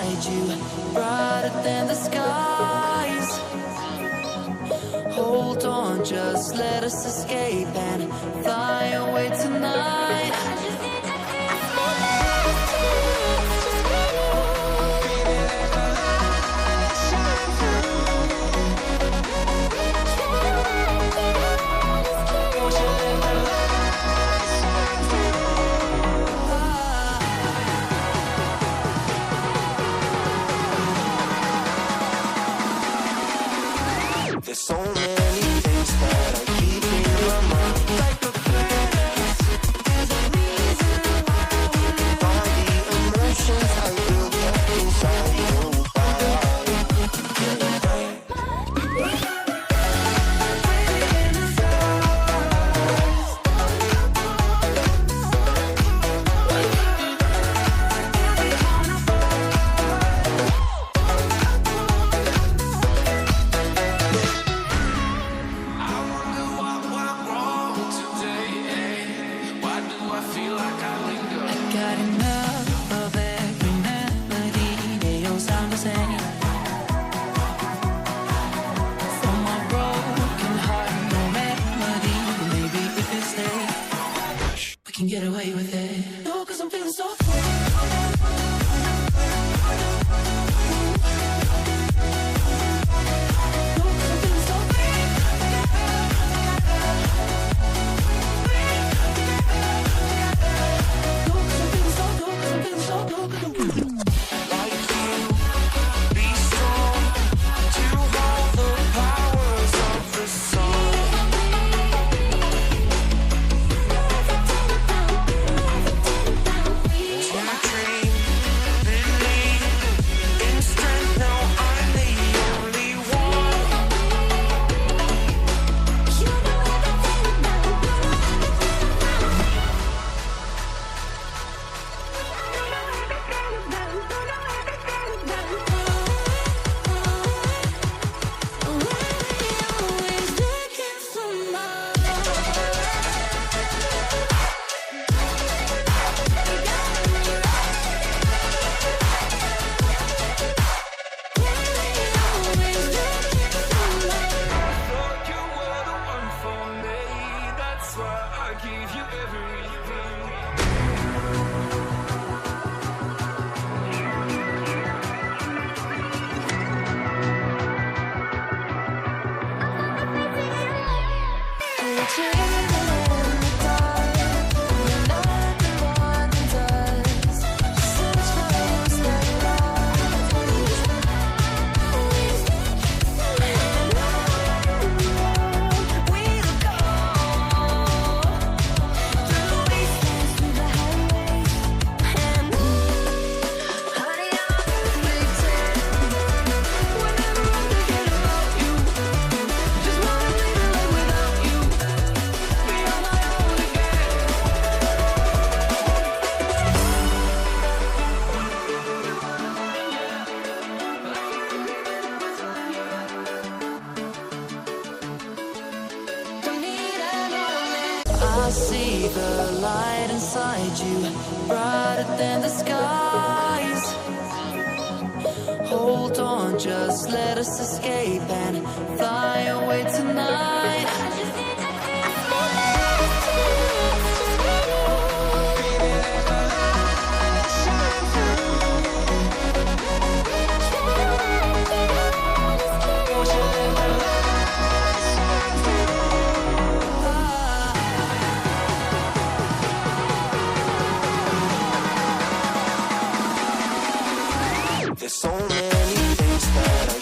inside you, brighter than the skies. Hold on, just let us escape and fly away tonight. There's so many things that I keep in my mind. Like the past, there's a reason why we find the emotions I will get inside you. Get away with it. No, 'cause I'm feeling so free. I see the light inside you, brighter than the skies. Hold on, just let us escape and fly away tonight. There's so many things that I